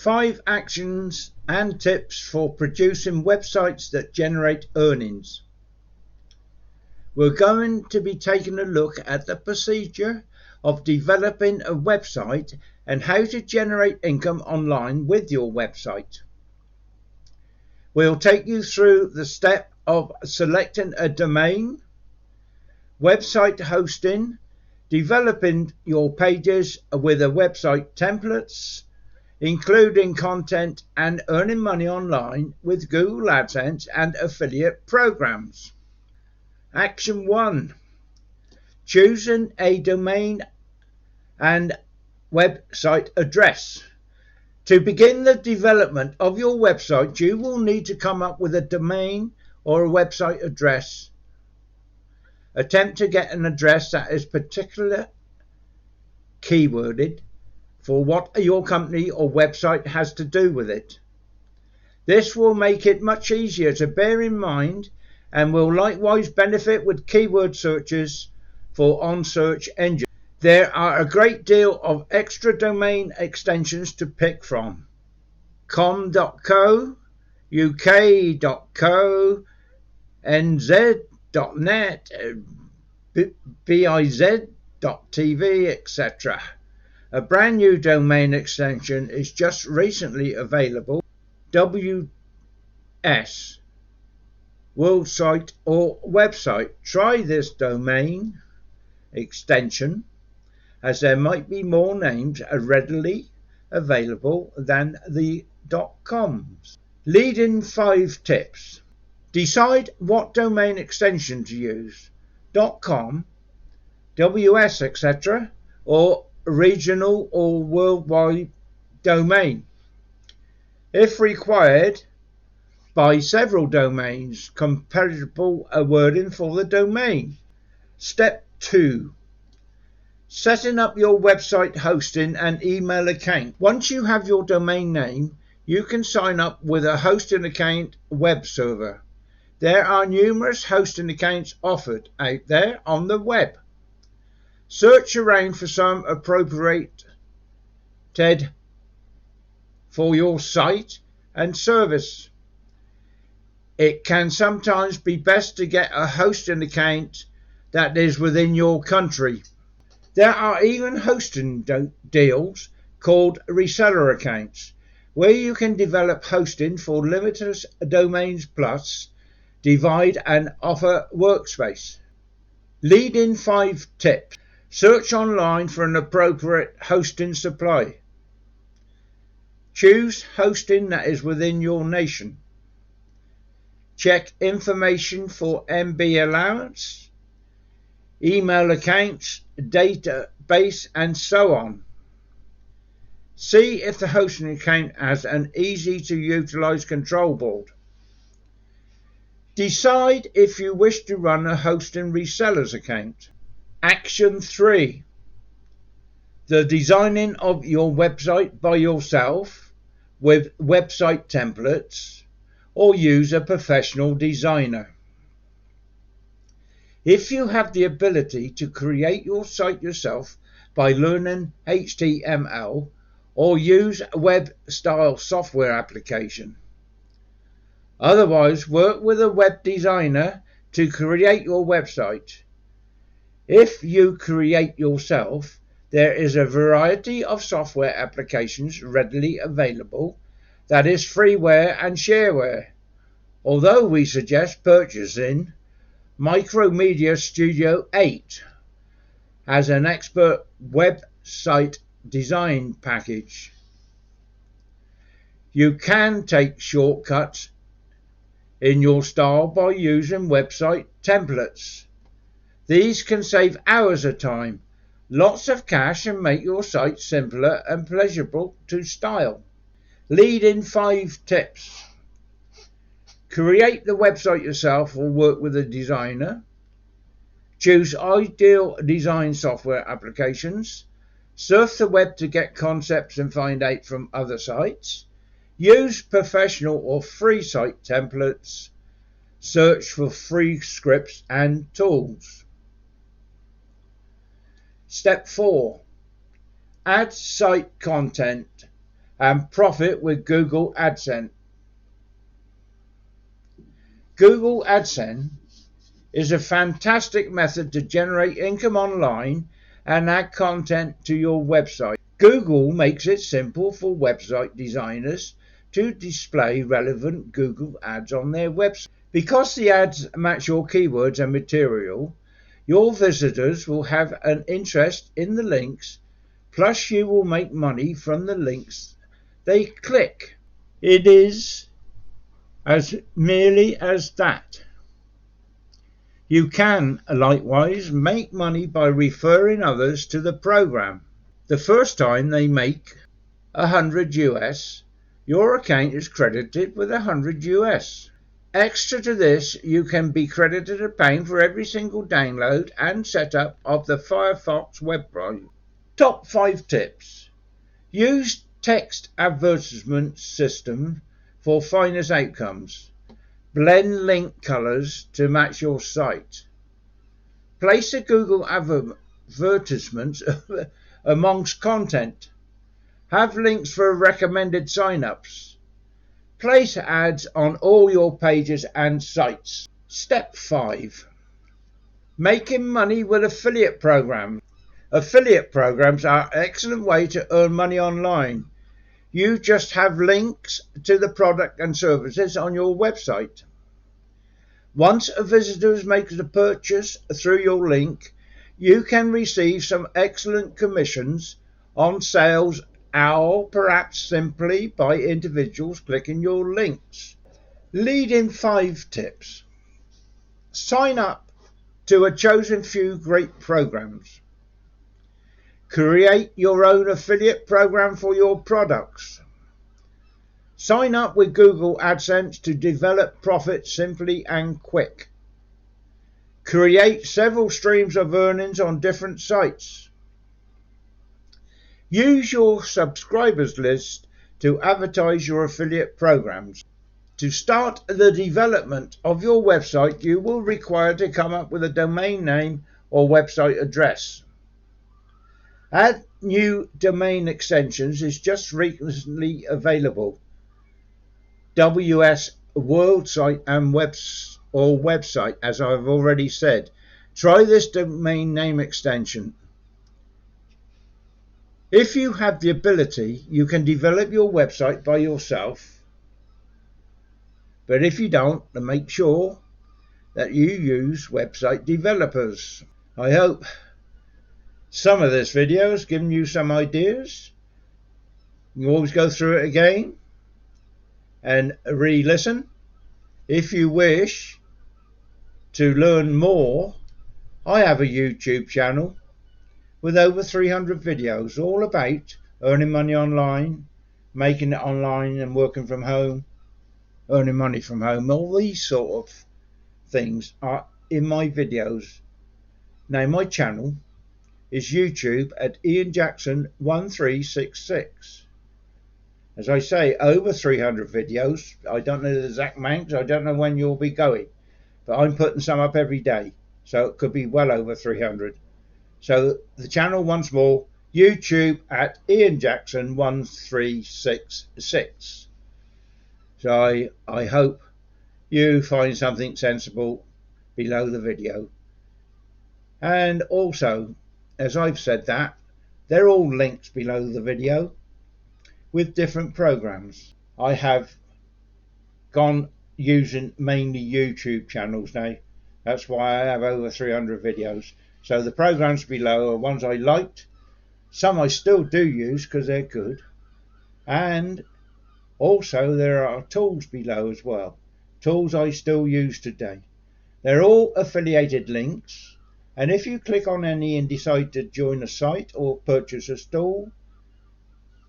5 actions and tips for producing websites that generate earnings. We're going to be taking a look at the procedure of developing a website and how to generate income online with your website. We'll take you through the step of selecting a domain, website hosting, developing your pages with a website templates, including content, and earning money online with Google AdSense and affiliate programs. Action 1. Choosing a domain and website address. To begin the development of your website, you will need to come up with a domain or a website address. Attempt to get an address that is particularly keyworded for what your company or website has to do with it. This will make it much easier to bear in mind and will likewise benefit with keyword searches for on-search engines. There are a great deal of extra domain extensions to pick from. com.co, uk.co, nz.net, biz.tv, etc. A brand new domain extension is just recently available, WS, World Site or Website. Try this domain extension, as there might be more names readily available than the .coms. Leading 5 tips. Decide what domain extension to use, .com, WS, etc., or regional or worldwide domain. If required, buy several domains, compatible wording for the domain. Step 2. Setting up your website hosting and email account. Once you have your domain name, you can sign up with a hosting account web server. There are numerous hosting accounts offered out there on the web. Search around for some appropriate for your site and service. It can sometimes be best to get a hosting account that is within your country. There are even hosting deals called reseller accounts, where you can develop hosting for limited domains plus divide and offer workspace. Leading 5 tips. Search online for an appropriate hosting supply. Choose hosting that is within your nation. Check information for MB allowance, email accounts, database, and so on. See if the hosting account has an easy to utilize control board. Decide if you wish to run a hosting reseller's account. Action 3. The designing of your website by yourself with website templates, or use a professional designer. If you have the ability to create your site yourself by learning HTML or use a web style software application. Otherwise, work with a web designer to create your website. If you create yourself, there is a variety of software applications readily available that is freeware and shareware, although we suggest purchasing Micromedia Studio 8 as an expert website design package. You can take shortcuts in your style by using website templates. These can save hours of time, lots of cash, and make your site simpler and pleasurable to style. Leading 5 tips. Create the website yourself or work with a designer. Choose ideal design software applications. Surf the web to get concepts and find out from other sites. Use professional or free site templates. Search for free scripts and tools. Step 4. Add site content and profit with Google AdSense. Google AdSense is a fantastic method to generate income online and add content to your website. Google makes it simple for website designers to display relevant Google ads on their website. Because the ads match your keywords and material, your visitors will have an interest in the links, plus you will make money from the links they click. It is as merely as that. You can likewise make money by referring others to the program. The first time they make 100 US, your account is credited with 100 US. Extra to this, you can be credited £1 for every single download and setup of the Firefox web browser. Top 5 tips. Use text advertisement system for finest outcomes. Blend link colors to match your site. Place a Google advertisement amongst content. Have links for recommended signups. Place ads on all your pages and sites. Step 5. Making money with affiliate programs. Affiliate programs are an excellent way to earn money online. You just have links to the product and services on your website. Once a visitor makes a purchase through your link, you can receive some excellent commissions on sales, or perhaps simply by individuals clicking your links. Leading 5 tips. Sign up to a chosen few great programs. Create your own affiliate program for your products. Sign up with Google AdSense to develop profit simply and quick. Create several streams of earnings on different sites. Use your subscribers list to advertise your affiliate programs. To start the development of your website, you will require to come up with a domain name or website address. Add new domain extensions is just recently available. WS World Site and website, as I've already said. Try this domain name extension. If you have the ability, you can develop your website by yourself. But if you don't, then make sure that you use website developers. I hope some of this video has given you some ideas. You always go through it again and re-listen. If you wish to learn more, I have a YouTube channel with over 300 videos all about earning money online, making it online and working from home, earning money from home. All these sort of things are in my videos. Now my channel is YouTube at Ian Jackson 1366. As I say, over 300 videos. I don't know the exact amount, I don't know when you'll be going, but I'm putting some up every day, so it could be well over 300. So the channel once more, YouTube at Ian Jackson 1366. So I hope you find something sensible below the video. And also, as I've said that, they're all links below the video with different programs. I have gone using mainly YouTube channels now. That's why I have over 300 videos. So the programs below are ones I liked. Some I still do use because they're good. And also there are tools below as well. Tools I still use today. They're all affiliated links. And if you click on any and decide to join a site or purchase a tool,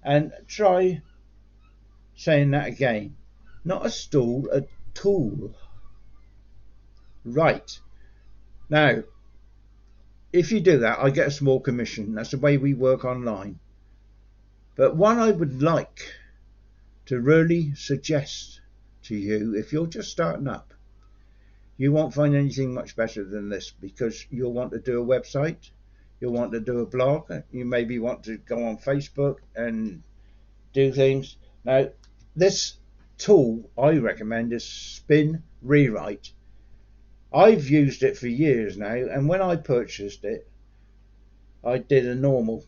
and try saying that again, not a stool, a tool. Right. Now, if you do that, I get a small commission. That's the way we work online. But one I would like to really suggest to you, if you're just starting up, you won't find anything much better than this, because you'll want to do a website, you'll want to do a blog, you maybe want to go on Facebook and do things. Now, this tool I recommend is Spin Rewrite. I've used it for years now, and when I purchased it, I did a normal,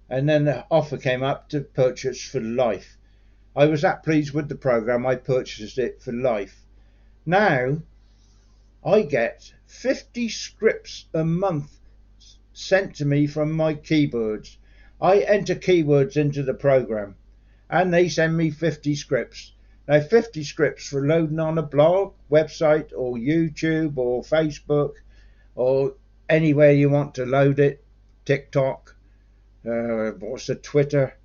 and then the offer came up to purchase for life. I was that pleased with the program, I purchased it for life. Now I get 50 scripts a month sent to me from my keywords. I enter keywords into the program and they send me 50 scripts. Now 50 scripts for loading on a blog, website, or YouTube, or Facebook, or anywhere you want to load it. TikTok, what's the Twitter?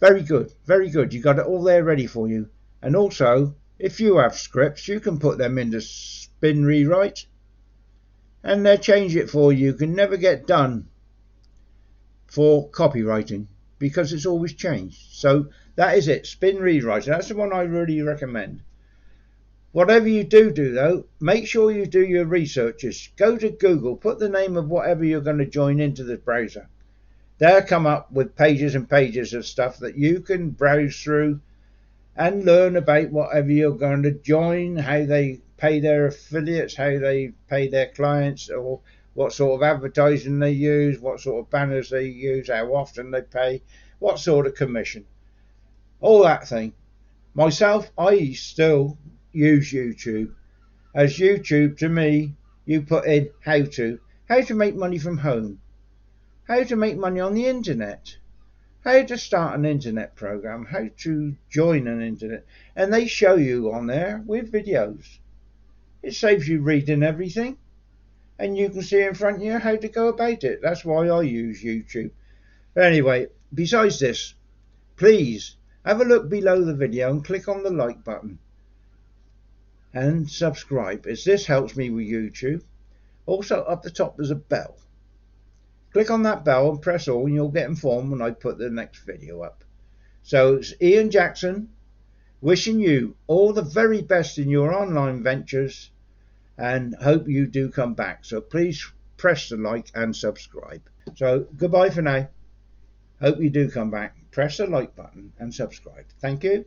Very good, very good. You got it all there ready for you. And also, if you have scripts, you can put them into Spin Rewrite and they'll change it for you. You can never get done for copywriting because it's always changed. So that is it, Spin Rewrite. That's the one I really recommend. Whatever you do though, make sure you do your researches. Go to Google, put the name of whatever you're going to join into the browser. They'll come up with pages and pages of stuff that you can browse through and learn about whatever you're going to join, how they pay their affiliates, how they pay their clients, or what sort of advertising they use, what sort of banners they use, how often they pay, what sort of commission, all that thing. Myself, I still use YouTube. As YouTube, to me, you put in how to make money from home, how to make money on the internet, how to start an internet program, how to join an internet, and they show you on there with videos. It saves you reading everything, and you can see in front of you how to go about it. That's why I use YouTube. But anyway, besides this, please have a look below the video and click on the like button and subscribe, as this helps me with YouTube. Also, up the top there's a bell. Click on that bell and press all and you'll get informed when I put the next video up. So it's Ian Jackson wishing you all the very best in your online ventures and hope you do come back. So please press the like and subscribe. So goodbye for now. Hope you do come back. Press the like button and subscribe. Thank you.